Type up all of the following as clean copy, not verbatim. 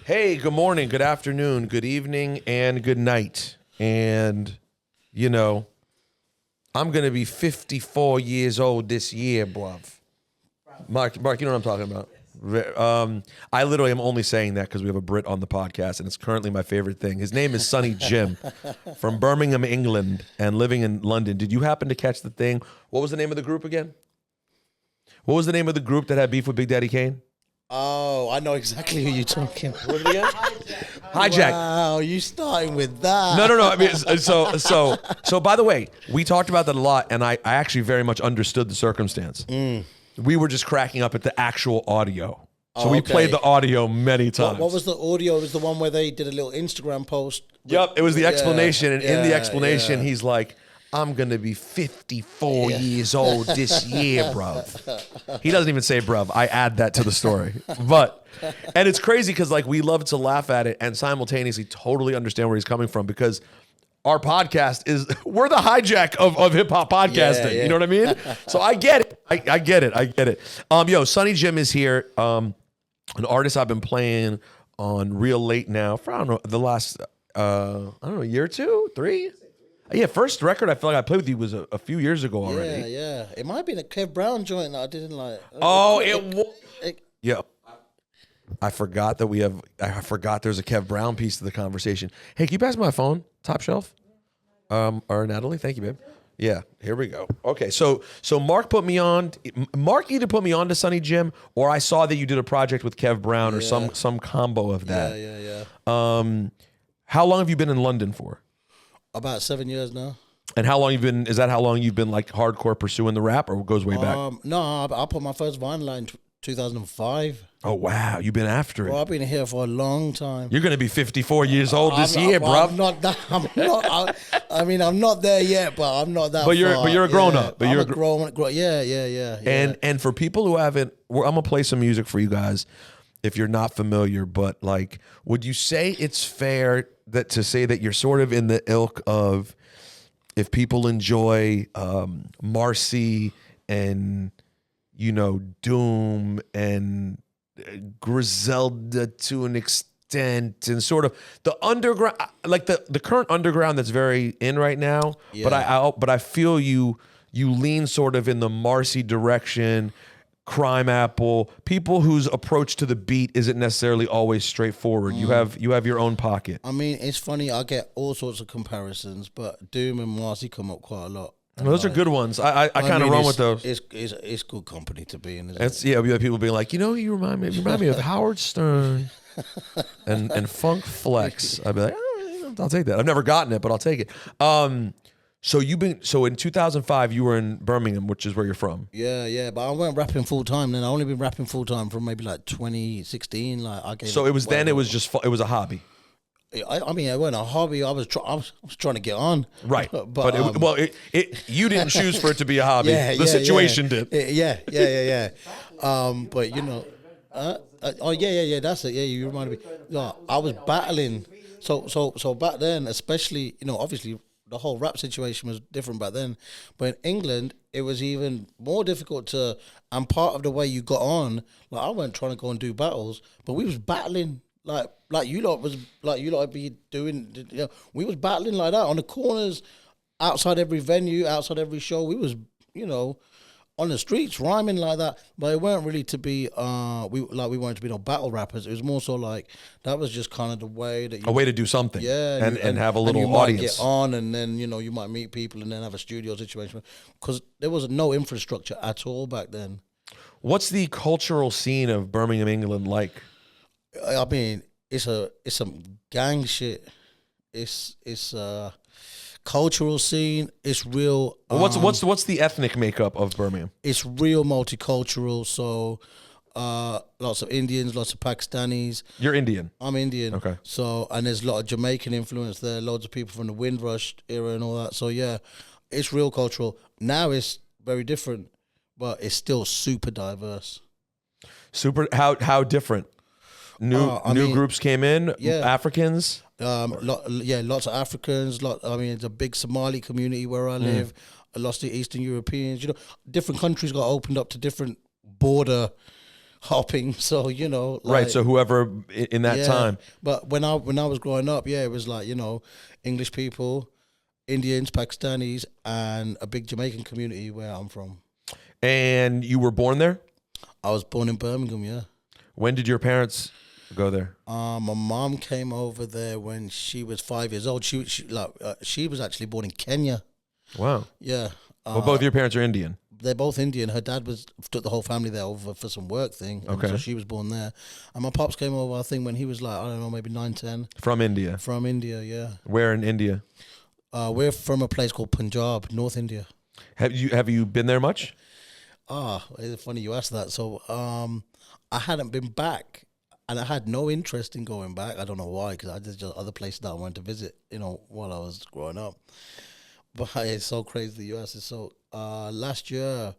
Hey, good morning, good afternoon, good evening, and good night. And, you know, I'm going to be 54 years old this year, bruv. Mark, you know what I'm talking about? I literally am only saying that because we have a Brit on the podcast, and it's currently my favorite thing. His name is Sonnyjim from Birmingham, England, and living in London. Did you happen to catch the thing? What was the name of the group again? What was the name of the group that had beef with Big Daddy Kane? Oh, I know exactly who you're talking about. What was it again? Hijack. Wow, you starting with that? No. I mean, so. By the way, we talked about that a lot, and I actually very much understood the circumstance. We were just cracking up at the actual audio. So we played the audio many times. What was the audio? It was the one where they did a little Instagram post. Yep, it was the explanation, and in the explanation, he's like, I'm going to be 54 years old this year, bruv. He doesn't even say bruv. I add that to the story. And it's crazy because like we love to laugh at it and simultaneously totally understand where he's coming from because our podcast we're the hijack of hip-hop podcasting. You know what I mean? So I get it. I get it. Yo, Sonnyjim is here. An artist I've been playing on real late now for, I don't know, the last, a year or two, 3? Yeah, first record I feel like I played with you was a few years ago already. Yeah. It might have been a Kev Brown joint that I didn't like. Yeah. I forgot there's a Kev Brown piece to the conversation. Hey, can you pass my phone? Top shelf? Or Natalie? Thank you, babe. Yeah, here we go. Okay, so Mark either put me on to Sonnyjim or I saw that you did a project with Kev Brown or some combo of that. Yeah. How long have you been in London for? About 7 years now. And how long is that how long you've been like hardcore pursuing the rap or goes way back? No, I put my first vinyl out in 2005. Oh, wow. You've been after it. Well, I've been here for a long time. You're going to be 54 years old this year, bro. I'm not there yet, but I'm not that But you're a grown-up. I'm a grown. Yeah. And for people who haven't, I'm going to play some music for you guys if you're not familiar, but like, would you say it's fair to say that you're sort of in the ilk of if people enjoy Marcy and, you know, Doom and Griselda to an extent and sort of the underground, like the current underground that's very in right now, but I feel you lean sort of in the Marcy direction, Crime Apple, people whose approach to the beat isn't necessarily always straightforward. You have your own pocket. I mean, it's funny. I get all sorts of comparisons, but Doom and Marcy come up quite a lot. Those are good ones. I kind of run with those. It's good company to be in. We have people being like, you know, you remind me of Howard Stern and Funk Flex. I'd be like, I'll take that. I've never gotten it, but I'll take it. So in 2005 you were in Birmingham, which is where you're from. Yeah, but I weren't rapping full time then. I only been rapping full time from maybe like 2016. So it was a hobby. I mean, it wasn't a hobby. I was trying to get on. Right, but you didn't choose for it to be a hobby. The situation did. Yeah. But you know, that's it. Yeah, you reminded me. Yeah, I was battling. So back then, especially, you know, obviously the whole rap situation was different back then. But in England, it was even more difficult and part of the way you got on, like I wasn't trying to go and do battles, but we was battling like you lot be doing, you know, we was battling like that on the corners, outside every venue, outside every show. We was, you know, on the streets rhyming like that, but it weren't really to be we weren't to be no battle rappers. It was more so like that was just kind of the way that a way to do something, and have a little and audience. Might get on, and then, you know, you might meet people and then have a studio situation because there was no infrastructure at all back then. What's the cultural scene of Birmingham, England like? I mean, it's some gang shit. It's cultural scene. It's real. What's the ethnic makeup of Birmingham? It's real multicultural. So, lots of Indians, lots of Pakistanis. You're Indian. I'm Indian. Okay. So, and there's a lot of Jamaican influence there. Loads of people from the Windrush era and all that. So yeah, it's real cultural. Now it's very different, but it's still super diverse. How different? New groups came in. Africans. Lots of Africans. It's a big Somali community where I live. Lots of Eastern Europeans. You know, different countries got opened up to different border hopping. So Right. So whoever in that time. But when I was growing up, it was like English people, Indians, Pakistanis, and a big Jamaican community where I'm from. And you were born there? I was born in Birmingham. Yeah. When did your parents go there? My mom came over there when she was 5 years old. She was actually born in Kenya. Wow. Yeah. Well, both your parents are Indian. They're both Indian. Her dad took the whole family there over for some work thing. Okay. So she was born there. And my pops came over, I think, when he was like, I don't know, maybe 9, 10. From India? From India, yeah. Where in India? We're from a place called Punjab, North India. Have you been there much? It's funny you asked that. So I hadn't been back, and I had no interest in going back. I don't know why, because there's just other places that I wanted to visit, while I was growing up. But it's so crazy the US is so. Last year,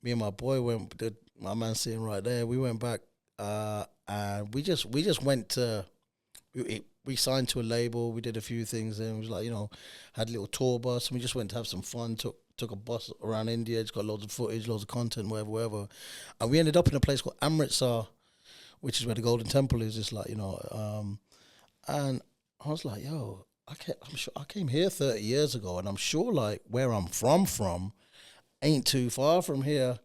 me and my boy my man sitting right there. We went back, and we just went to. We signed to a label. We did a few things, and it was like had a little tour bus, and we just went to have some fun. Took a bus around India. Just got loads of footage, loads of content, wherever. And we ended up in a place called Amritsar, which is where the Golden Temple is. It's like and I was like, yo. I'm sure I came here 30 years ago, and I'm sure like where I'm from ain't too far from here.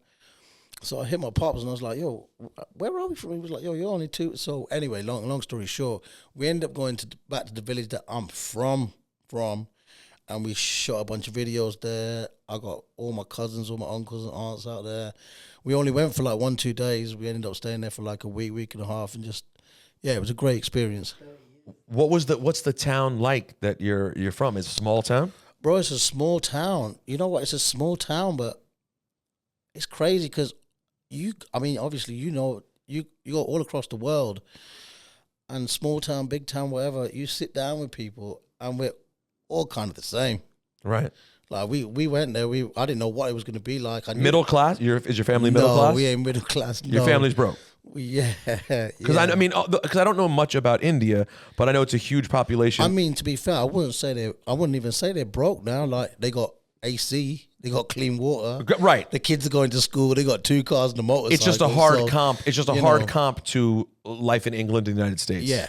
So I hit my pops and I was like, yo, where are we from? He was like, yo, you're only 2. So anyway, long story short, we ended up going back to the village that I'm from, and we shot a bunch of videos there. I got all my cousins, all my uncles and aunts out there. We only went for like 1-2 days. We ended up staying there for like a week and a half, and just it was a great experience. What's the town like that you're from? It's a small town? Bro, it's a small town. You know what? It's a small town, but it's crazy because obviously you go all across the world, and small town, big town, whatever, you sit down with people and we're all kind of the same. Right. Like we went there, I didn't know what it was going to be like. Middle class? Is your family middle class? No, we ain't middle class. Your family's broke? Yeah. Because I don't know much about India, but I know it's a huge population. I mean, to be fair, I wouldn't even say they're broke now. Like they got AC, they got clean water. Right. The kids are going to school. They got 2 cars and a motorcycle. It's just a hard comp. It's just a hard comp to life in England and the United States. Yeah.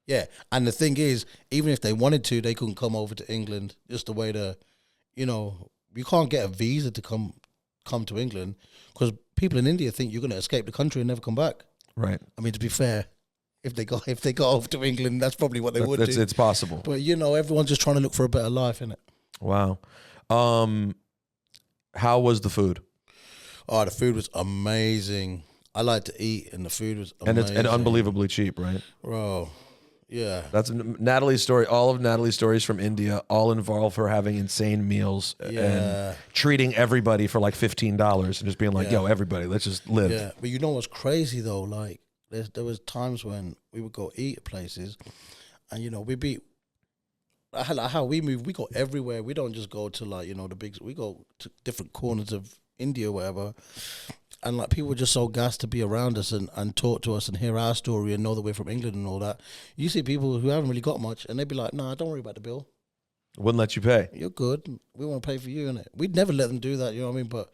Yeah. And the thing is, even if they wanted to, they couldn't come over to England. Just the way you can't get a visa to come to England because people in India think you're going to escape the country and never come back. Right. I mean, to be fair, if they got over to England, that's probably what they would do. It's possible. But everyone's just trying to look for a better life, innit? Wow. How was the food? Oh, the food was amazing. I like to eat, and the food was amazing. And unbelievably cheap, right? Bro, yeah. That's Natalie's story. All of Natalie's stories from India all involve her having insane meals and treating everybody for like $15 and just being like, yo, everybody, let's just live. Yeah, but you know what's crazy, though? Like, there was times when we would go eat at places, and, how we move, we go everywhere. We don't just go to, like, the big, we go to different corners of India or whatever. And like people were just so gassed to be around us and talk to us and hear our story and know that we're from England and all that. You see people who haven't really got much and they'd be like, "Nah, don't worry about the bill. Wouldn't let you pay. You're good. We want to pay for you." And we'd never let them do that. You know what I mean? But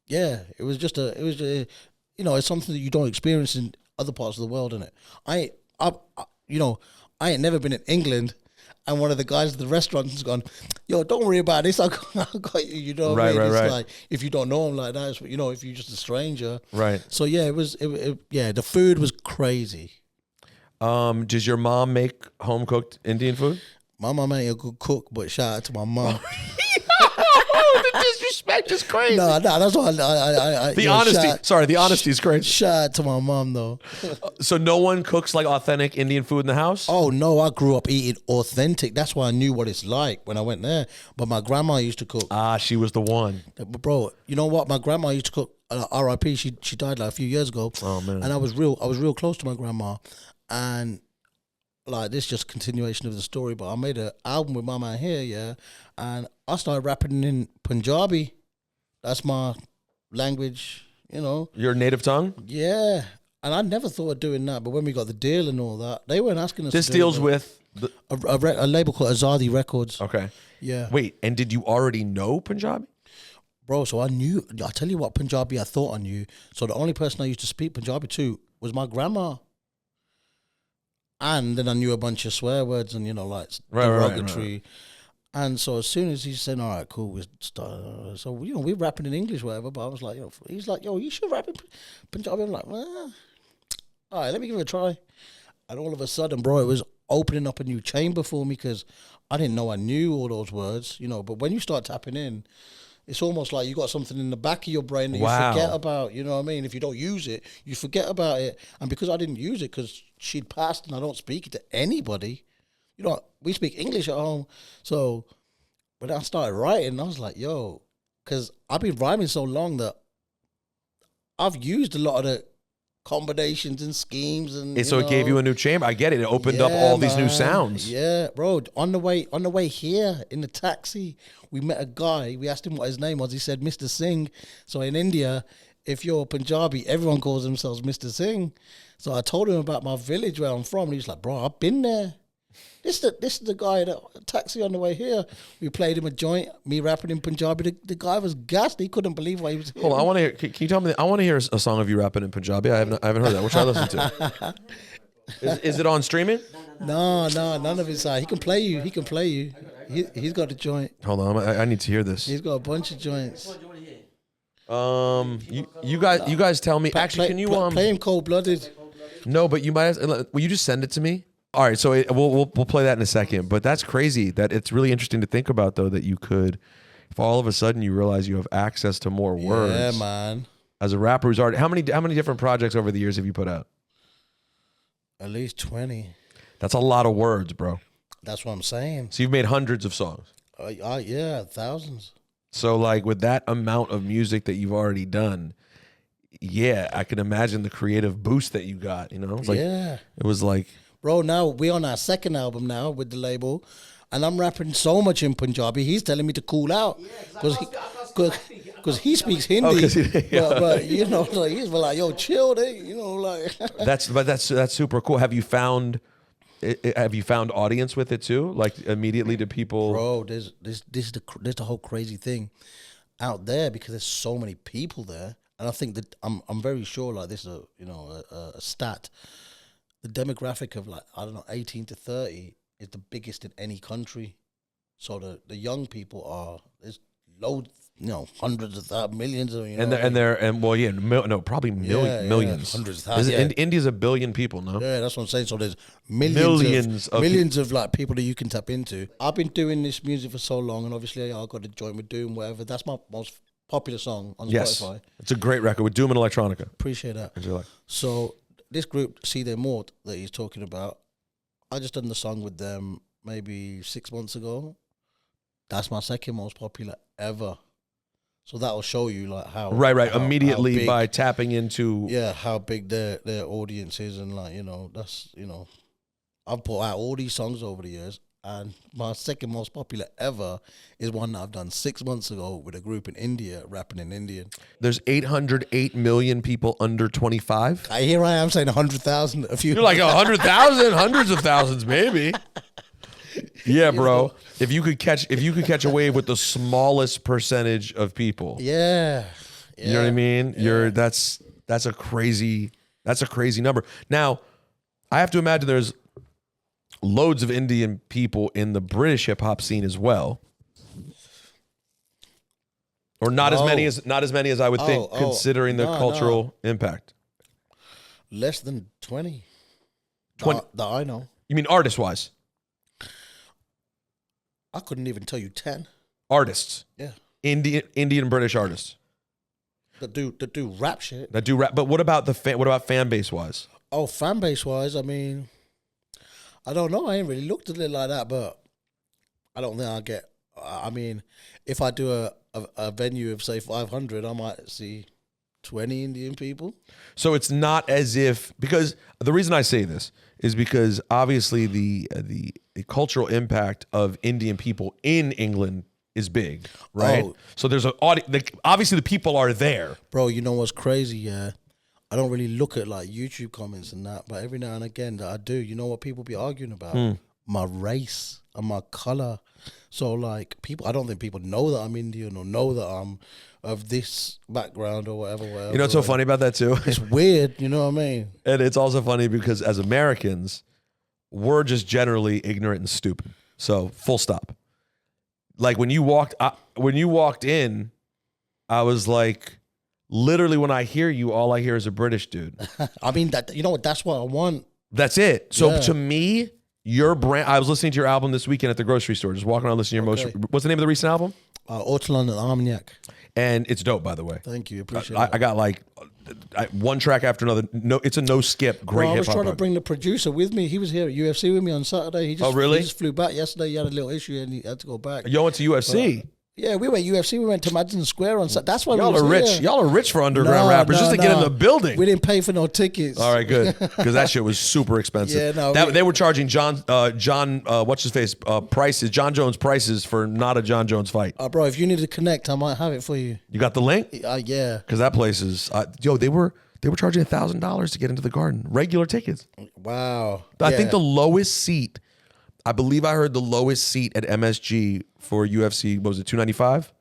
yeah, it was just it's something that you don't experience in other parts of the world, innit? I ain't never been in England. And one of the guys at the restaurant has gone, yo, don't worry about this. I got you. You know what I mean? It's like, if you don't know him like that, if you're just a stranger. Right. So, yeah, the food was crazy. Does your mom make home-cooked Indian food? My mom ain't a good cook, but shout out to my mom. The disrespect is crazy. No, that's why the honesty. The honesty is crazy. Shout out to my mom, though. So no one cooks like authentic Indian food in the house? Oh, no, I grew up eating authentic. That's why I knew what it's like when I went there. But my grandma used to cook. Ah, she was the one. Bro, you know what? My grandma used to cook. R.I.P. She died like a few years ago. Oh, man. And I was real close to my grandma. And like this just continuation of the story, but I made an album with my man here, and I started rapping in Punjabi. That's my language, Your native tongue? Yeah. And I never thought of doing that, but when we got the deal and all that, they weren't asking us This to do deals that. with a label called Azadi Records. Okay. Yeah. Wait, and did you already know Punjabi? bro. So I tell you what Punjabi I thought I knew. So the only person I used to speak Punjabi to was my grandma. And then I knew a bunch of swear words and, like derogatory. Right. And so as soon as he said, all right, cool, we start. So, we're rapping in English, whatever. But I was like, he's like, yo, you should rap in Punjabi. I'm like, well, all right, let me give it a try. And all of a sudden, bro, it was opening up a new chamber for me because I didn't know I knew all those words, But when you start tapping in, it's almost like you got something in the back of your brain that you forget about, you know what I mean? If you don't use it, you forget about it. And because I didn't use it because she'd passed and I don't speak it to anybody, we speak English at home. So when I started writing, I was like, yo, because I've been rhyming so long that I've used a lot of the combinations and schemes and so it gave you a new chamber. I get it. It opened up all these new sounds. Yeah, bro. On the way here in the taxi, we met a guy. We asked him what his name was. He said Mr. Singh. So in India, if you're Punjabi, everyone calls themselves Mr. Singh. So I told him about my village where I'm from, and he was like, bro, I've been there. This is the guy in the taxi on the way here. We played him a joint, me rapping in Punjabi. The guy was gassed. He couldn't believe what he was hearing. Hold on, I want to hear. Can you tell me? I want to hear a song of you rapping in Punjabi. I haven't heard that. What should I listen to? Is it on streaming? No, none of his side. He can play you. He's got a joint. Hold on, I need to hear this. He's got a bunch of joints. You guys tell me. Actually, can you play him Cold Blooded? No, but you might. Will you just send it to me? All right, so we'll play that in a second. But that's crazy. That it's really interesting to think about, though, that you could, if all of a sudden you realize you have access to more words. Yeah, man. As a rapper who's already, how many different projects over the years have you put out? At least 20. That's a lot of words, bro. That's what I'm saying. So you've made hundreds of songs. Yeah, thousands. So like with that amount of music that you've already done, yeah, I can imagine the creative boost that you got. It was like. Bro, now we're on our second album now with the label, and I'm rapping so much in Punjabi. He's telling me to cool out because he speaks Hindi. But he's like, yo, chill, like. That's super cool. Have you found audience with it too? Like immediately to people. Bro, there's the whole crazy thing out there because there's so many people there, and I think that I'm very sure like this is a stat. The demographic of 18 to 30 is the biggest in any country. So the young people there's loads, hundreds of thousands, millions of, probably millions. Hundreds of thousands. India's 1 billion people, no? Yeah, that's what I'm saying. So there's millions of people that you can tap into. I've been doing this music for so long, and obviously I got to join with Doom, whatever. That's my most popular song on Spotify. It's a great record with Doom and Electronica. Appreciate that. So this group, See Their Mort, that he's talking about, I just done the song with them maybe 6 months ago. That's my second most popular ever. So that'll show you how immediately how big, by tapping into how big their audience is, and that's I've put out all these songs over the years, and my second most popular ever is one that I've done 6 months ago with a group in India rapping in Indian. There's 808 million people under 25. Here I am saying 100,000. You're like 100,000, hundreds of thousands, maybe. Yeah, bro. If you could catch a wave with the smallest percentage of people. Yeah. You know what I mean? Yeah. That's a crazy number. Now, I have to imagine there's loads of Indian people in the British hip hop scene as well. Or not as many as I would think, considering the cultural impact. Less than 20. 20 that I know. You mean artist wise? I couldn't even tell you 10 artists. Yeah, Indian British artists that do rap shit. That do rap. But what about fan base wise? Oh, fan base wise, I mean, I don't know. I ain't really looked at it like that, but I don't think I'll get. I mean, if I do a venue of say 500, I might see 20 Indian people. So it's not as if, because the reason I say this is because obviously the cultural impact of Indian people in England is big, right? Oh. So there's obviously the people are there. Bro, you know what's crazy? Yeah, I don't really look at like YouTube comments and that, but every now and again that I do, you know what people be arguing about? my race and my color. So like I don't think people know that I'm Indian or know that I'm of this background or whatever. You know what's so funny about that too? It's weird, you know what I mean? And it's also funny because as Americans, we're just generally ignorant and stupid. So full stop. Like when you walked in, I was like, literally when I hear you, all I hear is a British dude. I mean, that, you know what? That's what I want. That's it. So Yeah. to me, your brand. I was listening to your album this weekend at the grocery store, just walking around listening to your most. What's the name of the recent album? Ortolan and Armagnac. And it's dope, by the way. Thank you, appreciate I it. got like one track after another. No, it's a no skip. Great I was hip hop. trying to bring the producer with me. He was here at UFC with me on Saturday. He just, really? He just flew back yesterday. He had a little issue and he had to go back. Yo went to UFC. Yeah, we went UFC. We went to Madison Square on Saturday. That's why Y'all we are was rich. here. Y'all are rich for underground rappers just to get in the building. We didn't pay for no tickets. All right, good, because that shit was super expensive. Yeah, no, they were charging John, what's his face, prices, John Jones prices for not a John Jones fight. Bro, if you need to connect, I might have it for you. You got the link? Yeah. Because that place is, they were charging $1,000 to get into the Garden, regular tickets. Wow. I think the lowest seat, I believe I heard the lowest seat at MSG for UFC, what was it, 295,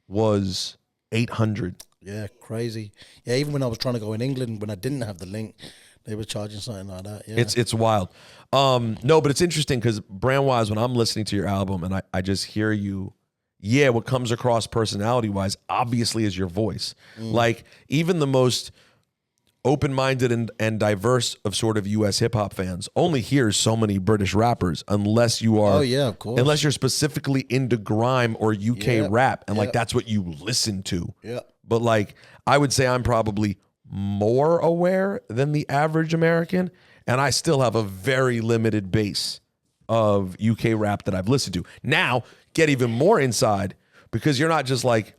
was 800. Yeah, crazy. Yeah, even when I was trying to go in England, when I didn't have the link, they were charging something like that. Yeah. It's wild. No, but it's interesting because brand-wise, when I'm listening to your album and I just hear you, what comes across personality-wise, obviously, is your voice. Like, even the most open-minded and diverse of sort of U.S. hip-hop fans only hears so many British rappers unless you are... Oh, yeah, of course. Unless you're specifically into grime or UK rap, and like that's what you listen to. Yeah. But like, I would say I'm probably more aware than the average American, and I still have a very limited base of UK rap that I've listened to. Now, get even more inside, because you're not just like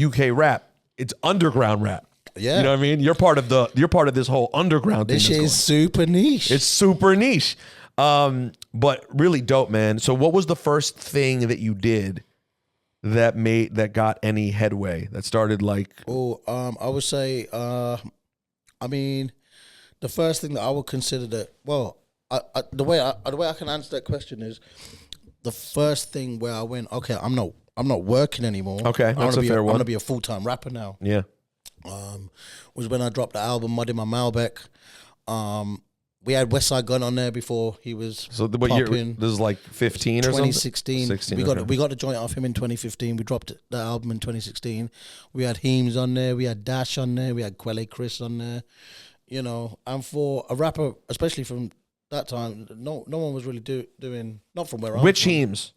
UK rap, it's underground rap. Yeah. You know what I mean? You're part of this whole underground thing. This shit is super niche. It's super niche. But really dope, man. So what was the first thing that you did that got any headway, that started like... I would say, I mean, the first thing that I would consider the way I can answer that question is the first thing where I went, okay, I'm not working anymore. Okay, that's a fair one. I'm gonna be a full-time rapper now. Yeah. Was when I dropped the album Muddy My Malbec. We had Westside Gun on there before he was What year? popping. This is like 15 or something? 2016. 16, We got the joint off him in 2015. We dropped the album in 2016. We had Heems on there. We had Dash on there. We had Quelle Chris on there. You know, and for a rapper, especially from that time, no one was really doing, not from where I'm Which from. Heems?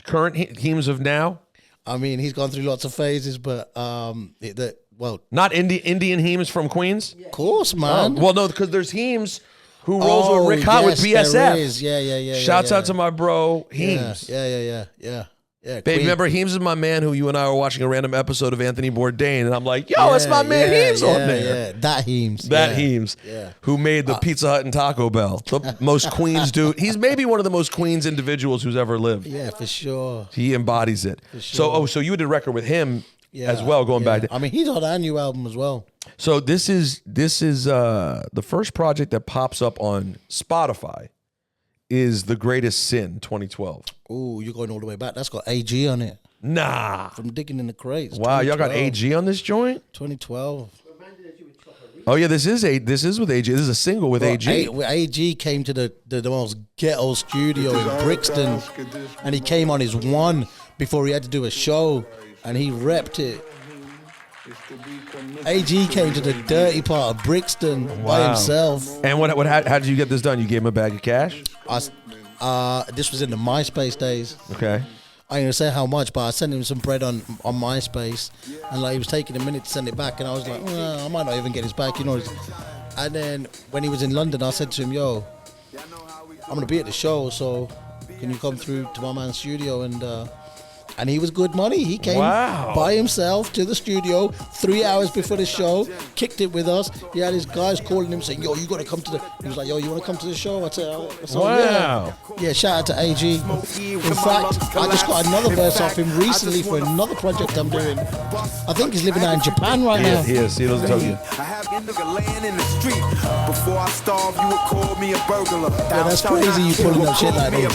Current Heems of now? I mean, he's gone through lots of phases, but Not Indian Heems from Queens? of course, man. Well, no, because there's Heems who rolls with Rick Hot with yes, there BSF. is. Yeah. Shouts yeah. out to my bro Heems. Yeah. Babe, Queen- remember Heems is my man who you and I were watching a random episode of Anthony Bourdain, and I'm like, yo, it's my man Heems on there. Yeah, that Heems. That yeah. Heems, Yeah. who made the Pizza Hut and Taco Bell. The most Queens dude. He's maybe one of the most Queens individuals who's ever lived. Yeah, for sure. He embodies it. sure. So you did a record with him Yeah, as well, going back. I mean, he's on our new album as well. So this is the first project that pops up on Spotify is The Greatest Sin 2012. Ooh, you're going all the way back. That's got AG on it. Nah. From Digging in the Crates. Wow, y'all got 2012. AG on this joint? 2012. Oh yeah, this is with AG. This is a single with AG. AG came to the most ghetto studio in Brixton, and he came on his one before he had to do a show, and he repped it. AG came to the dirty part of Brixton by himself. And how did you get this done? You gave him a bag of cash? This was in the MySpace days. Okay. I ain't gonna say how much, but I sent him some bread on MySpace, and like he was taking a minute to send it back, and I was like, I might not even get his back, you know. And then when he was in London, I said to him, yo, I'm gonna be at the show, so can you come through to my man's studio and And he was good money. He came by himself to the studio 3 hours before the show, kicked it with us. He had his guys calling him saying, yo, you got to come to the... He was like, yo, you want to come to the show? I said, wow. Yeah, shout out to AG. In fact, I just got another verse off him recently for another project I'm doing. I think he's living out in Japan right now. He is. He lives in Tokyo. Before I starve, you would call me a burglar. Yeah, that's crazy you pulling up shit like this.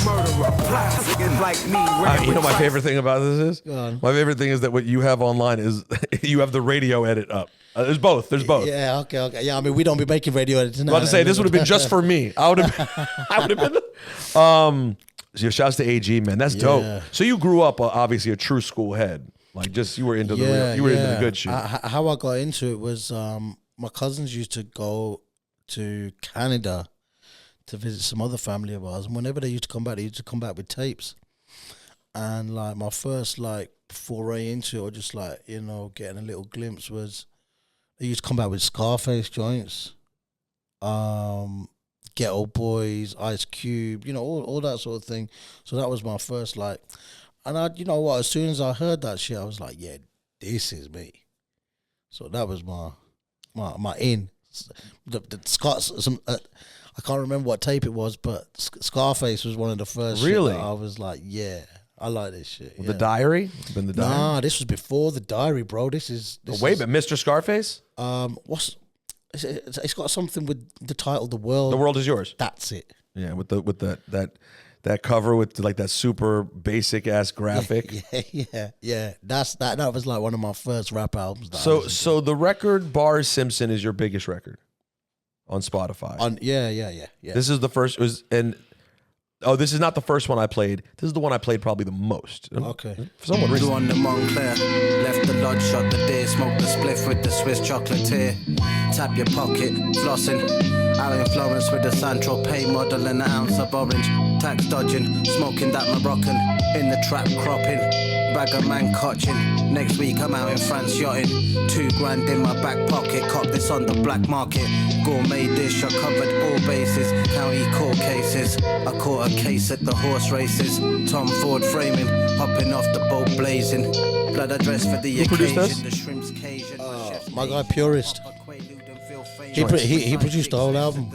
You know my favorite thing about this is? My favorite thing is that what you have online is you have the radio edit up. There's both. Yeah, okay. Yeah, I mean, we don't be making radio edits now. I was about to say, this would have been just for me. I would have been... So shouts to AG, man. That's dope. So you grew up, obviously, a true school head. Like, just, you were into into the good shit. How I got into it was my cousins used to go to Canada to visit some other family of ours. And whenever they used to come back, they used to come back with tapes. And, like, my first, like, foray into it, or just, like, you know, getting a little glimpse was they used to come back with Scarface joints, Ghetto Boys, Ice Cube, you know, all that sort of thing. So that was my first, like... And you know what? As soon as I heard that shit, I was like, "Yeah, this is me." So that was my in. I can't remember what tape it was, but Scarface was one of the first. Really? Shit that I was like, "Yeah, I like this shit." Yeah. The Diary? Been the Diary? Nah, this was before the Diary, bro. This is wait, but Mr. Scarface? It's got something with the title, "The World." The World Is Yours. That's it. Yeah, with that cover with like that super basic ass graphic. Yeah. That was like one of my first rap albums. So the record Bar Simpson is your biggest record on Spotify. Yeah. This is the first this is not the first one I played. This is the one I played probably the most. Okay. For someone recent. On the Montclair, left the lodge, shot the day, smoked the spliff with the Swiss chocolatier. Tap your pocket, flossing. Out in Florence with the Saint-Tropez model and an ounce of orange. Tax dodging, smoking that Moroccan. In the trap cropping, bag of man cotching. Next week I'm out in France yachting. $2,000 in my back pocket, cop this on the black market. Gourmet dish, I covered all bases. County court cases, I caught a case at the horse races. Tom Ford framing, hopping off the boat blazing. Blood address for the occasion, the shrimp's Cajun. My guy Purist. He produced the whole album.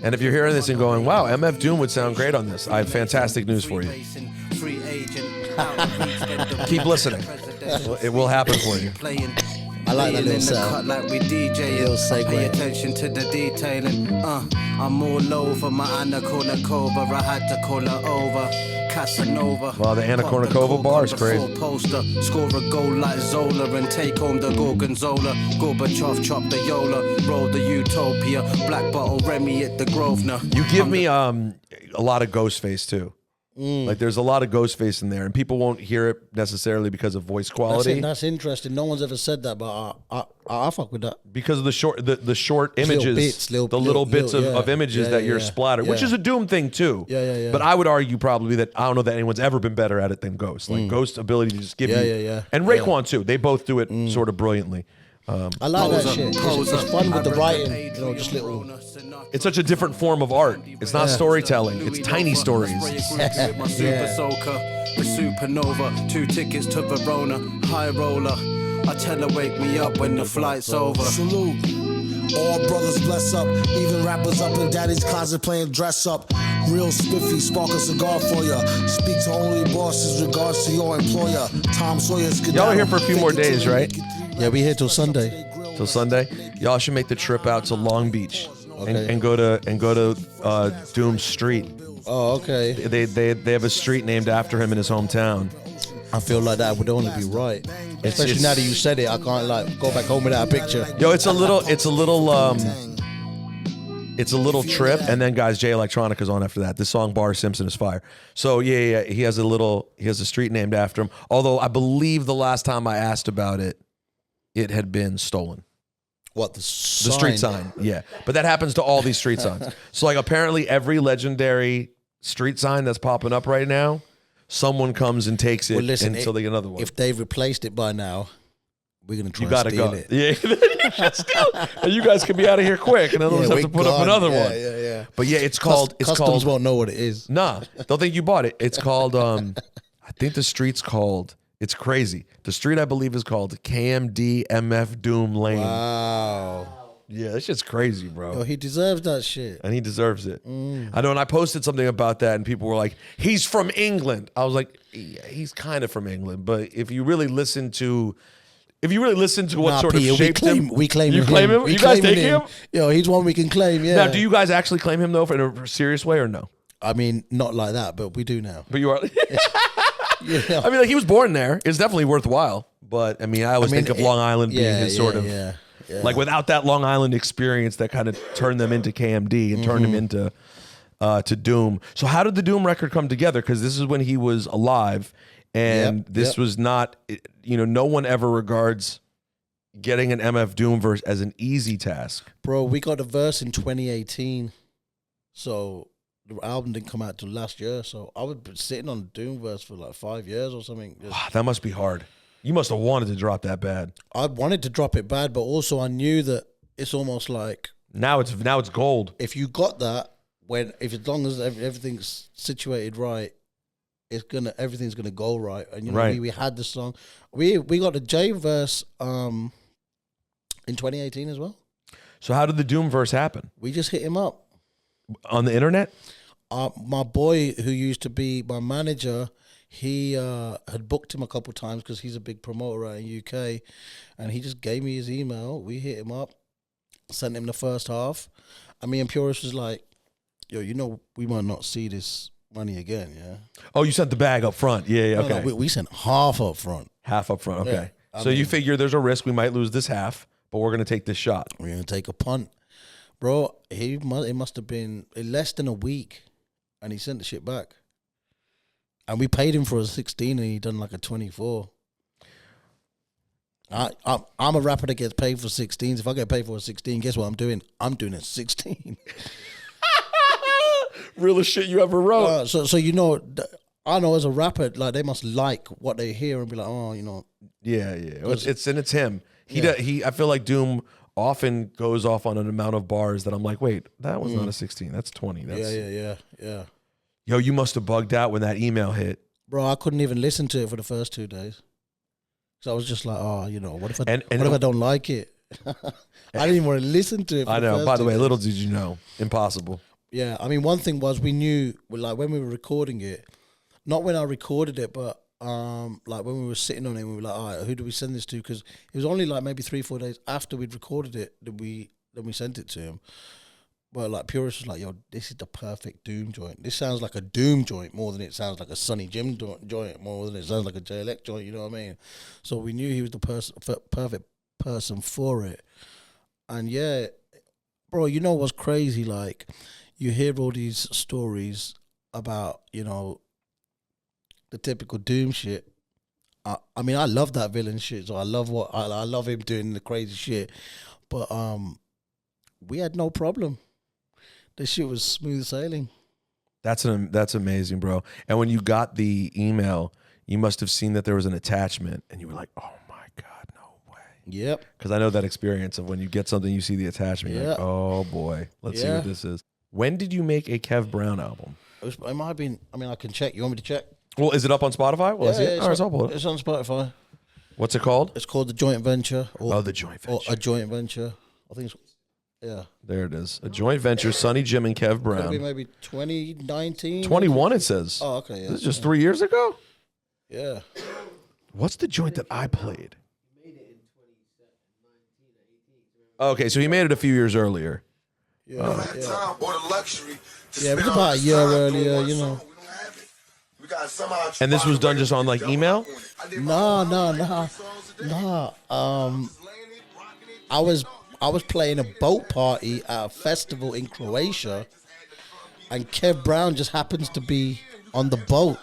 And if you're hearing this and going, wow, MF Doom would sound great on this, I have fantastic news for you. Keep listening. It will happen for you. I like that little sound. Like we DJ, little segue. Pay attention to the detailing. I'm all over my Anna Kournikova. I had to call her over. Casanova. Wow, the Anna Kournikova bar is crazy. Poster, score a goal like Zola and take home the Gorgonzola. Gorbachev chop the Yola, roll the Utopia. Black bottle Remy at the Grosvenor. You give me a lot of Ghostface too. Like there's a lot of Ghostface in there, and people won't hear it necessarily because of voice quality. That's interesting. No one's ever said that, but I fuck with that because of the short images, little bits of images that you're splattered, which is a Doom thing too. Yeah. But I would argue probably that I don't know that anyone's ever been better at it than Ghost. Like Ghost's ability to just give you, and Raekwon too. They both do it sort of brilliantly. I like that shit. It's fun with the writing, you know, just little. It's such a different form of art. It's not storytelling. It's tiny stories. The supernova, 2 tickets to Verona, high roller. I tell her wake me up when the flight's over. Salute. All brothers bless up, even rappers up in daddy's closet playing dress up. Real spiffy, spark a cigar for ya. Speak to only bosses, regards to your employer. Tom Sawyer's Y'all are here for a few more days, right? Yeah, we here till Sunday. Till Sunday. Y'all should make the trip out to Long Beach and go to Doom Street. Oh, okay. They have a street named after him in his hometown. I feel like that would only be right, especially now that you said it. I can't like go back home without a picture. Yo, it's a little trip, and then guys, Jay Electronica's on after that. This song Bar Simpson is fire. So yeah, he has a street named after him. Although I believe the last time I asked about it, it had been stolen. What, the street sign? Yeah, but that happens to all these street signs. So like apparently every legendary street sign that's popping up right now, someone comes and takes it until they get another one. If they've replaced it by now, we're gonna try to steal it. Yeah, and you guys can be out of here quick, and others have to put up another one. Yeah. But yeah, it's called Customs won't know what it is. Nah, they'll think you bought it. It's called I I think the street's called. It's crazy. The street, I believe, is called KMD MF Doom Lane. Wow. Yeah, that shit's crazy, bro. Yo, he deserves that shit. And he deserves it. I know, and I posted something about that, and people were like, he's from England. I was like, yeah, he's kind of from England, but if you really listen to what sort of shaped him, we claim you him. claim him. We You guys claim take him. Yo, he's one we can claim. Yeah. Now, do you guys actually claim him though, in a serious way, or no? I mean, not like that, but we do now. But you are. Yeah. I mean, like, he was born there. It's definitely worthwhile. But I mean, I always think of Long Island being his sort of. Yeah. Like, without that Long Island experience that kind of turned them into KMD and turned him into to Doom. So how did the Doom record come together? Because this is when he was alive, and this was not, no one ever regards getting an MF Doom verse as an easy task. Bro, we got the verse in 2018, so the album didn't come out till last year. So I was sitting on the Doom verse for like 5 years or something. Wow, that must be hard. You must have wanted to drop that bad. I wanted to drop it bad, but also I knew that it's almost like now it's gold. if you got that, as long as everything's situated right, everything's gonna go right. And Right. we had the song, we got the J verse in 2018 as well. So how did the Doom verse happen? We just hit him up. On the internet? My boy, who used to be my manager, he had booked him a couple times because he's a big promoter out in UK, and he just gave me his email. We hit him up, sent him the first half, and me and Purist was like, yo, we might not see this money again, yeah? Oh, you sent the bag up front. Yeah, okay. No, we sent half up front. Half up front, okay. Yeah, So you figure there's a risk we might lose this half, but we're going to take this shot. We're going to take a punt. Bro, it must have been less than a week, and he sent the shit back. And we paid him for a 16, and he done like a 24. I'm a rapper that gets paid for 16s. If I get paid for a 16, guess what I'm doing? I'm doing a 16. Realest shit you ever wrote. I know as a rapper, like, they must like what they hear and be like, oh, Yeah. It's him. I feel like Doom often goes off on an amount of bars that I'm like, wait, that was not a 16. That's 20. That's, yeah. Yo, you must have bugged out when that email hit. Bro, I couldn't even listen to it for the first 2 days. So I was just like, what if I don't like it? I didn't even want to listen to it. I know. By the way, little did you know, impossible. Yeah, I mean, one thing was we knew, like, when we were recording it, not when I recorded it, but like when we were sitting on it, we were like, all right, who do we send this to? Because it was only like maybe 3-4 days after we'd recorded it that we sent it to him. But like Purist was like, yo, this is the perfect Doom joint. This sounds like a Doom joint more than it sounds like a Sonnyjim joint, more than it sounds like a JLX joint, you know what I mean? So we knew he was the perfect person for it. And yeah, bro, you know what's crazy? Like, you hear all these stories about, the typical Doom shit. I mean, I love that villain shit, so I love him doing the crazy shit. But we had no problem. This shit was smooth sailing. That's amazing, bro. And when you got the email, you must have seen that there was an attachment, and you were like, "Oh my god, no way!" Yep. Because I know that experience of when you get something, you see the attachment, you're like, "Oh boy, let's see what this is." When did you make a Kev Brown album? It might have been. I mean, I can check. You want me to check? Well, is it up on Spotify? Well, Yeah, all right, so I'll pull it. It's on Spotify. What's it called? It's called The Joint Venture. The Joint Venture. Or A Joint Venture. I think it's, yeah. There it is. A Joint Venture, Sonnyjim and Kev Could Brown. be maybe 2019. 21, it says. Oh, okay. Yeah. This is just 3 years ago? Yeah. What's the joint that I played? Okay, so he made it a few years earlier. Yeah. Yeah, it was about a year earlier, And this was done just on like email? No. I was playing a boat party at a festival in Croatia, and Kev Brown just happens to be on the boat.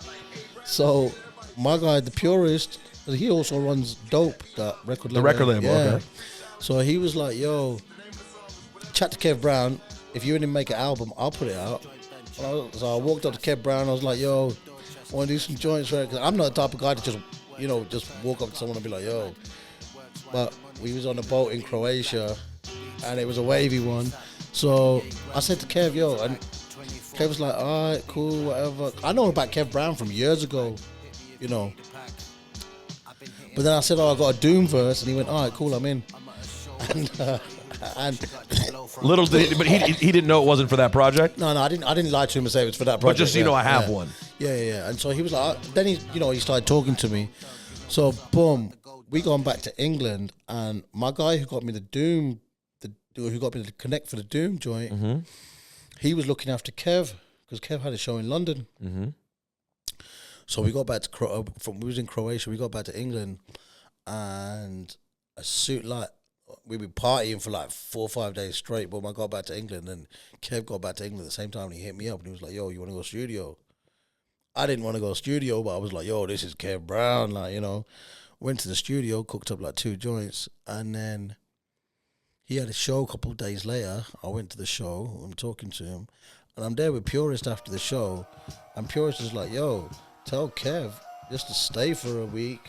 So my guy, the Purist, he also runs Dope, that record label. The record label, okay. So he was like, yo, chat to Kev Brown. If you want to make an album, I'll put it out. So I walked up to Kev Brown. I was like, yo, I want to do some joints, right? Because I'm not the type of guy to just walk up to someone and be like, yo. But we was on a boat in Croatia, and it was a wavy one. So I said to Kev, yo, and Kev was like, all right, cool, whatever. I know about Kev Brown from years ago. you know. But then I said, I got a Doom verse, and he went, all right, cool, I'm in. And Little did he, but he didn't know it wasn't for that project. no, I didn't lie to him and say it was for that But project. just I have one. Yeah. And so he was like, then he started talking to me. So boom, we gone back to England, and my guy who got me the Doom, who got me the connect for the Doom joint, he was looking after Kev because Kev had a show in London. So we got back to we was in Croatia. We got back to England, and we were partying for like 4 or 5 days straight. But when I got back to England, and Kev got back to England at the same time, and he hit me up and he was like, "Yo, you want to go studio?" I didn't want to go studio, but I was like, "Yo, this is Kev Brown," like, you know. Went to the studio, cooked up like 2 joints, and then he had a show a couple of days later. I went to the show. I'm talking to him, and I'm there with Purist after the show, and Purist is like, "Yo, tell Kev just to stay for a week.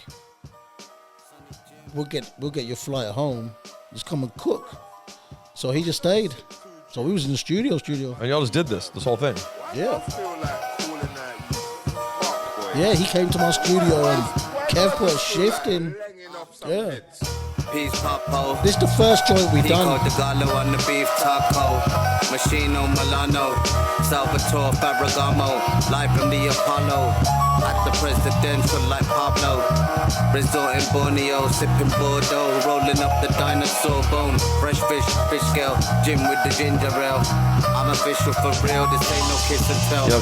We'll get your flight home. Just come and cook." So he just stayed. So we was in the studio. And y'all just did this whole thing. Yeah. Yeah, he came to my studio and Kev put a shift in. Yeah. Peace, Papo. This is the first joint we done. Pico de Gallo on the beef taco. Machino Milano. Salvatore Ferragamo. Live from the Apollo. At the presidential like Pablo. Resort in Borneo. Sipping Bordeaux. Rolling up the dinosaur bone. Fresh fish scale. Jim with the ginger ale. I'm official for real. This ain't no kiss and tell. Yo,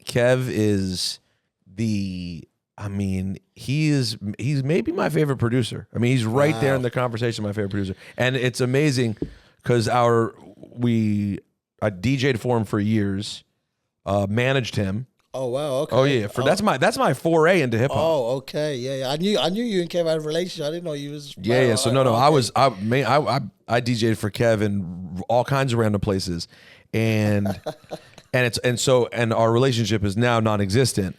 Kev is he's maybe my favorite producer. I mean, he's right there in the conversation, my favorite producer. And it's amazing because I DJ'd for him for years, managed him. Oh wow, okay. Oh yeah, that's my foray into hip hop. Oh, okay, yeah. I knew you and Kev had a relationship. I didn't know you was. Yeah. So no, okay. I DJ'd for Kev in all kinds of random places, and and our relationship is now non-existent.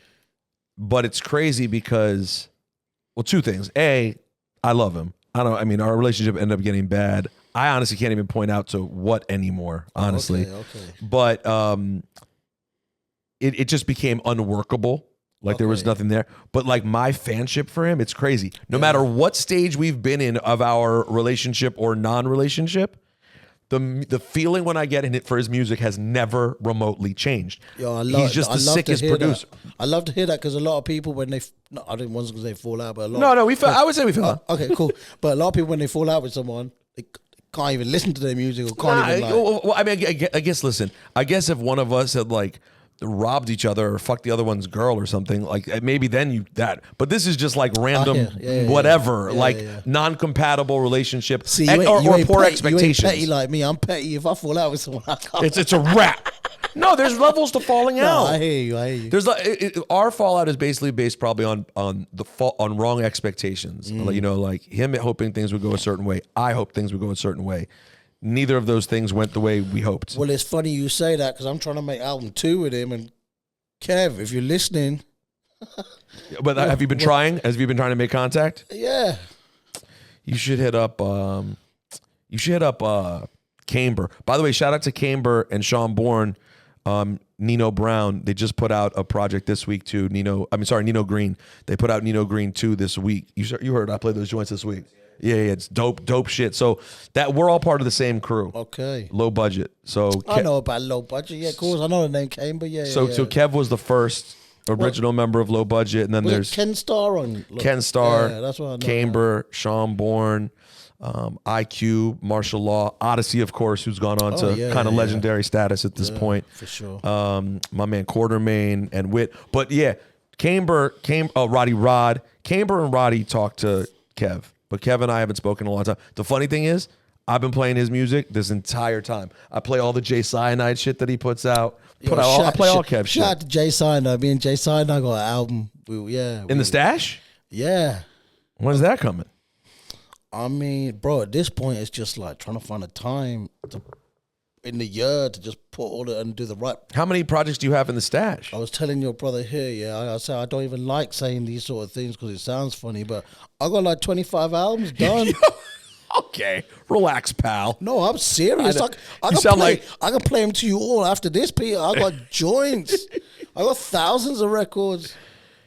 But it's crazy because, well, 2 things. A, I love him. Our relationship ended up getting bad. I honestly can't even point out to what anymore, honestly. Okay. But it just became unworkable. Like there was nothing there. But like my fanship for him, it's crazy. No matter what stage we've been in of our relationship or non-relationship, the feeling when I get in it for his music has never remotely changed. Yo, he's just the sickest producer. I love to hear that because a lot of people when I didn't want to say fall out, but a lot. No, I would say we fell out. Okay, cool. But a lot of people when they fall out with someone, they can't even listen to their music or can't even like. Well, I guess listen. I guess if one of us had like robbed each other or fucked the other one's girl or something, like maybe then but this is just like random whatever, non-compatible relationship. See, or poor expectations. You ain't petty like me. I'm petty. If I fall out with someone, I can't. It's a wrap. No, there's levels to falling out. I hear you. There's our fallout is basically based probably on wrong expectations. Like him hoping things would go a certain way. I hope things would go a certain way. Neither of those things went the way we hoped. Well, it's funny you say that because I'm trying to make album 2 with him. And Kev, if you're listening. But have you been trying? Have you been trying to make contact? Yeah. You should hit up Camber. By the way, shout out to Camber and Sean Bourne, Nino Brown. They just put out a project this week too. Nino Green. They put out Nino Green 2 this week. You heard I played those joints this week. Yeah, it's dope shit. So that we're all part of the same crew. Okay. Low budget. So I know about Low Budget. Yeah, of course. I know the name Camber. Yeah. So Kev was the first original member of Low Budget, and then there's Ken Starr on. Ken Starr. Yeah, that's what I know. Camber, Sean Bourne, IQ, Martial Law, Odyssey, of course, who's gone on to kind of legendary status at this point. For sure. My man Quartermain and Wit. But yeah, Roddy Rod. Camber and Roddy talked to Kev. But Kev and I haven't spoken in a long time. The funny thing is, I've been playing his music this entire time. I play all the Jay Cyanide shit that he puts out. I play all Kev shit. Shout out to Jay Cyanide. Me and Jay Cyanide got an album. In the stash? Yeah. When's that coming? I mean, bro, at this point, it's just like trying to find a time in the year to just put all it and do the right. How many projects do you have in the stash? I was telling your brother here, I said I don't even like saying these sort of things because it sounds funny, but I got like 25 albums done. Okay, relax, pal. No, I'm serious. I can play them to you all after this, Peter. I got joints. I got thousands of records.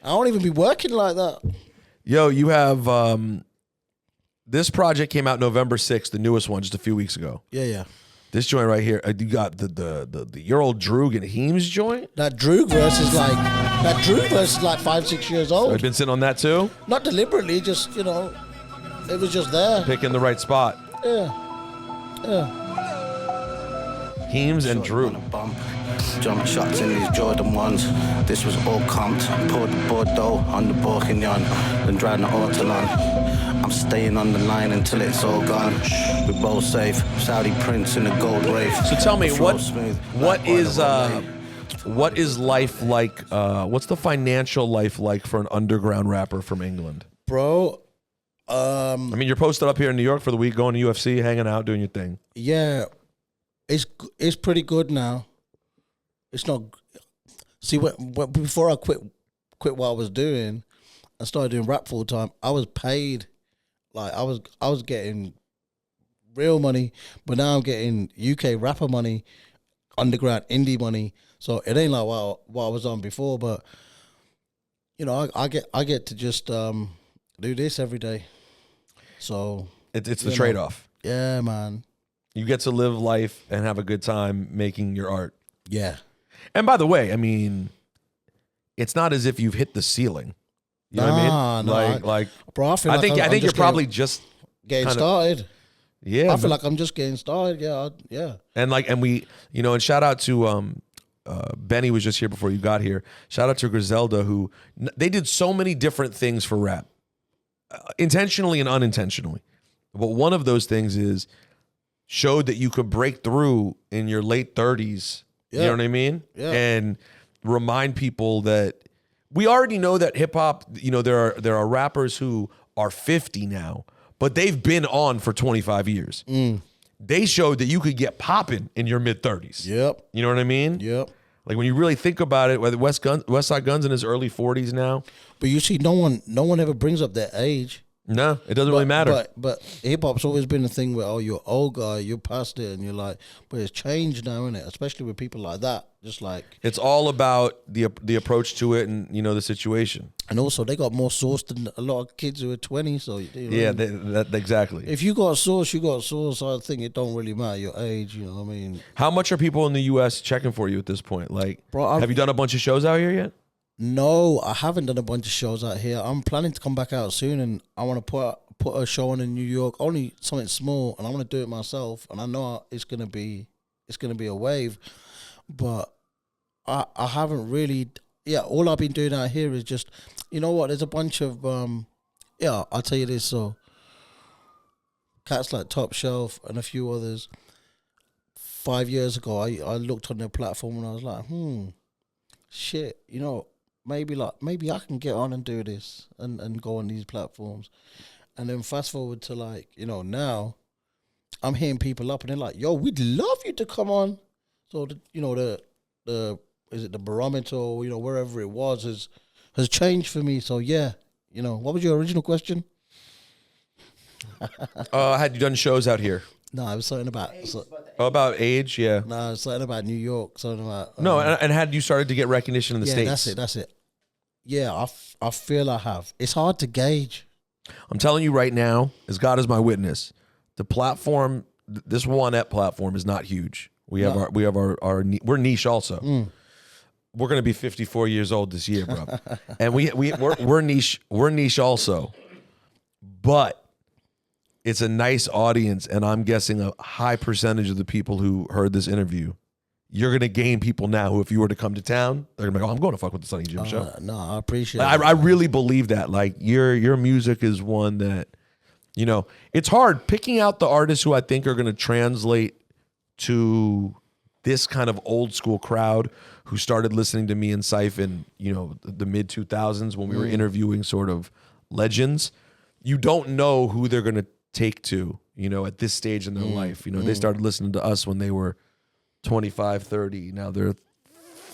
I don't even be working like that. Yo, you have this project came out November 6th, the newest one, just a few weeks ago. Yeah. This joint right here, you got the your old Droog and Heems joint. That Droog verse is like 5-6 years old. I've been sitting on that too. Not deliberately, just it was just there. Picking the right spot. Yeah. Heems and Droog. Jump shots in these Jordan ones. This was all comped. Poured the Bordeaux on the Bourguignon. Then drive the Ortolan. I'm staying on the line until it's all gone. We're both safe. Saudi Prince in the gold wraith. So tell me, The flow smooth, what like is butter what is life like? What's the financial life like for an underground rapper from England? Bro, I mean, you're posted up here in New York for the week, going to UFC, hanging out, doing your thing. yeah, it's pretty good now. It's not. See, when before I quit what I was doing, I started doing rap full time. I was paid, like I was getting real money, but now I'm getting UK rapper money, underground indie money. So it ain't like what I was on before, but I get to just do this every day. So It's the trade off. Yeah, man. You get to live life and have a good time making your art. Yeah. And by the way, I mean, it's not as if you've hit the ceiling. You know what I mean? Like, bro, I think I'm you're just probably just getting kinda- started. Yeah, I feel like I'm just getting started. Yeah. and we, and shout out to Benny was just here before you got here. Shout out to Griselda, who they did so many different things for rap, intentionally and unintentionally. But one of those things is showed that you could break through in your late 30s. Yeah. You know what I mean? Yeah. And remind people that we already know that hip hop, there are rappers who are 50 now, but they've been on for 25 years. They showed that you could get popping in your mid 30s. Yep. You know what I mean? Yep. Like when you really think about it, whether West Side Gun's in his early 40s now. But you see, no one ever brings up their age. No, it doesn't really matter. But hip hop's always been a thing where, oh, you're an old guy, you're past it, and you're like, but it's changed now, isn't it? Especially with people like that. Just like, It's all about the approach to it and the situation. and also they got more sauce than a lot of kids who are 20. So Yeah, that exactly. if you got sauce, you got sauce. I think it don't really matter your age. You know what I mean? How much are people in the U.S. checking for you at this point? Like, Bro, have you done a bunch of shows out here yet? No, I haven't done a bunch of shows out here. I'm planning to come back out soon, and I want to put a show on in New York. Only something small, and I want to do it myself. And I know it's gonna be a wave, but I haven't really. Yeah, all I've been doing out here is just, you know what? There's a bunch of I'll tell you this. So cats like Top Shelf and a few others. 5 years ago, I looked on their platform and I was like, shit, maybe I can get on and do this and go on these platforms. And then fast forward to now I'm hitting people up and they're like, yo, we'd love you to come on. So the is it the barometer or wherever it was has changed for me. So yeah, what was your original question? Had you done shows out here? No, I was something about About age, yeah. no, it's something about New York, something about No, and had you started to get recognition in the States? That's it. Yeah, I feel I have. It's hard to gauge. I'm telling you right now, as God is my witness, the platform, this Juan EP platform is not huge. We're niche also. We're gonna be 54 years old this year, bro, and we're niche. We're niche also, but it's a nice audience, and I'm guessing a high percentage of the people who heard this interview, you're gonna gain people now who, if you were to come to town, they're gonna be like, "Oh, I'm going to fuck with the Sonnyjim show." No, I appreciate it. I really believe that. Like your music is one that, it's hard picking out the artists who I think are going to translate to this kind of old school crowd who started listening to me and Cipha in, the mid 2000s when we were interviewing sort of legends. You don't know who they're going to take to, at this stage in their life. They started listening to us when they were 25, 30. Now they're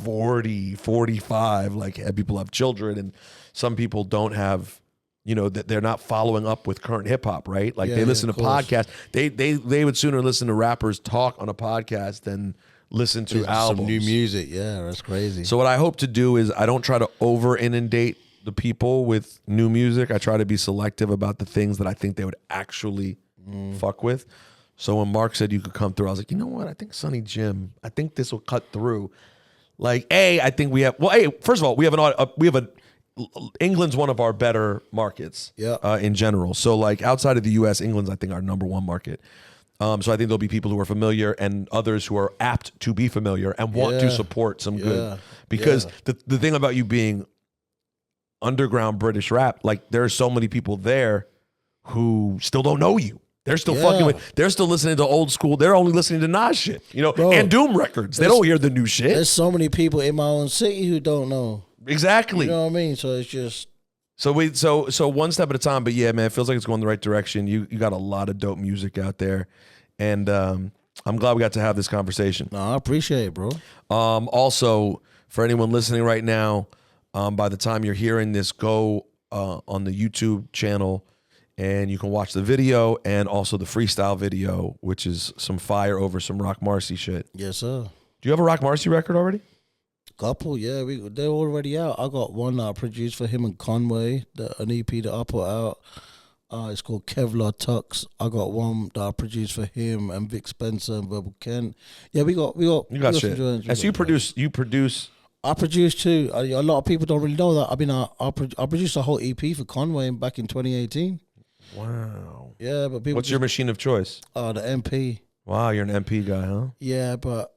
40, 45, like people have children, and some people don't have, that they're not following up with current hip hop, right? Like they listen to podcasts. They would sooner listen to rappers talk on a podcast than listen to albums. Some new music. Yeah, that's crazy. So what I hope to do is I don't try to over inundate the people with new music. I try to be selective about the things that I think they would actually fuck with. So when Mark said you could come through, I was like, you know what? I think Sonnyjim, I think this will cut through. Like, I think we have. Well, first of all, we have England's one of our better markets. In general. So like outside of the U.S., England's I think our number one market. So I think there'll be people who are familiar and others who are apt to be familiar and want to support some good. Because the thing about you being underground British rap, like there are so many people there who still don't know you. They're still fucking with. They're still listening to old school. They're only listening to Nas shit, Bro, and Doom records. They don't hear the new shit. There's so many people in my own city who don't know. Exactly. You know what I mean? So it's just. So one step at a time. But yeah, man, it feels like it's going the right direction. You got a lot of dope music out there, and I'm glad we got to have this conversation. No, I appreciate it, bro. Also, for anyone listening right now, by the time you're hearing this, go on the YouTube channel. And you can watch the video and also the freestyle video, which is some fire over some Rock Marcy shit. Yes, sir. Do you have a Rock Marcy record already? Couple, yeah. They're already out. I got one that I produced for him and Conway, an EP that I put out. It's called Kevlar Tux. I got one that I produced for him and Vic Spencer and Verbal Kent. Yeah, we got You got shit. Some so you produce. I produced too. A lot of people don't really know that. I mean, I produced a whole EP for Conway back in 2018. Wow. Yeah, but people. What's your machine of choice? The MP. Wow, you're an MP guy, huh? Yeah, but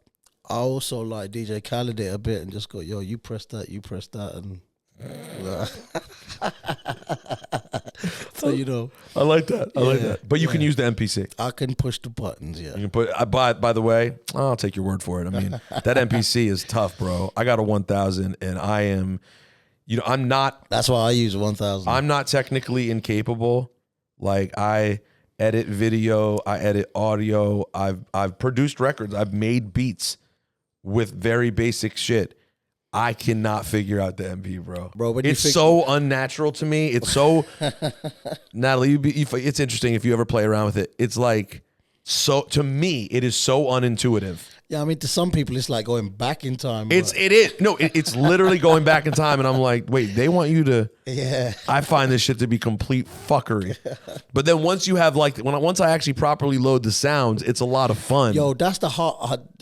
I also like DJ Khaled it a bit and just go, yo, you press that, and. So I like that. I like that. But you can use the MPC. I can push the buttons. Yeah. You can put. By the way, I'll take your word for it. I mean, that MPC is tough, bro. I got a 1000, and I am. I'm not. That's why I use 1000. I'm not technically incapable. Like I edit video, I edit audio. I've produced records. I've made beats with very basic shit. I cannot figure out the MP, bro. But it's so unnatural to me. It's so Natalie. It's interesting if you ever play around with it. It's like to me, it is so unintuitive. Yeah, I mean, to some people, it's like going back in time. It is. No, it's literally going back in time, and I'm like, wait, they want you to. Yeah. I find this shit to be complete fuckery. But then once you have once I actually properly load the sounds, it's a lot of fun. Yo, that's the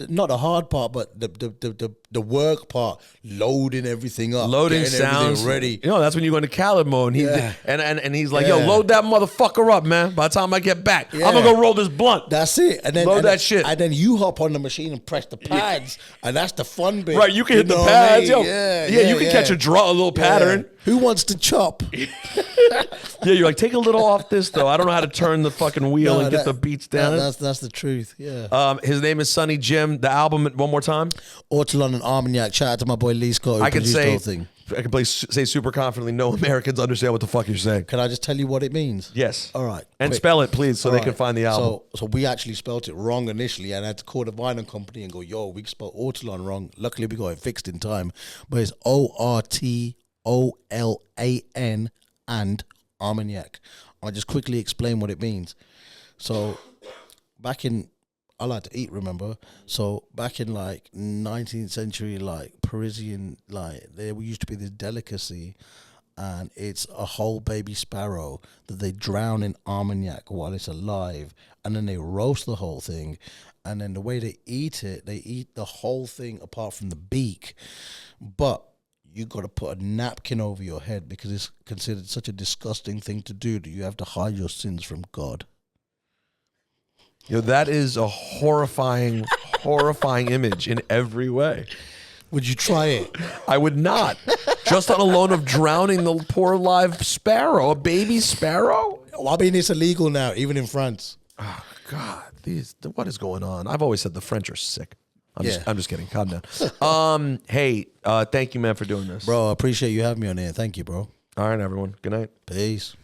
not the hard part, but the work part, loading everything up, loading sounds ready. That's when you go into Khaled mode. And he's like, yo, load that motherfucker up, man. By the time I get back, I'm gonna go roll this blunt. That's it. And then load that shit. And then you hop on the machine and press the pads, and that's the fun bit. Right, you can hit the pads. I mean? Yo, you can catch a little pattern. Who wants to chop? You're like, take a little off this though. I don't know how to turn the fucking wheel and get the beats down. That's the truth. Yeah. His name is Sonnyjim. The album one more time. Ortolan and Armagnac. Shout out to my boy Lee Scott who produced the whole thing. I can say super confidently, no Americans understand what the fuck you're saying. Can I just tell you what it means? Yes. All right. And quick. spell it, please, so they can find the album. So we actually spelled it wrong initially, and I had to call the vinyl company and go, yo, we spelled Ortolan wrong. Luckily, we got it fixed in time. But it's Ortolan and Armagnac. I'll just quickly explain what it means. So I like to eat, remember? So back in 19th century, Parisian, there used to be this delicacy, and it's a whole baby sparrow that they drown in Armagnac while it's alive, and then they roast the whole thing, and then the way they eat it, they eat the whole thing apart from the beak, but you got to put a napkin over your head because it's considered such a disgusting thing to do that you have to hide your sins from God. That is a horrifying image in every way. Would you try it? I would not. Just on a loan of drowning the poor live sparrow, a baby sparrow? Well, I mean, it's illegal now, even in France. Oh, God. What is going on? I've always said the French are sick. I'm just kidding. Calm down. Hey, thank you, man, for doing this. Bro, I appreciate you having me on here. Thank you, bro. All right, everyone. Good night. Peace.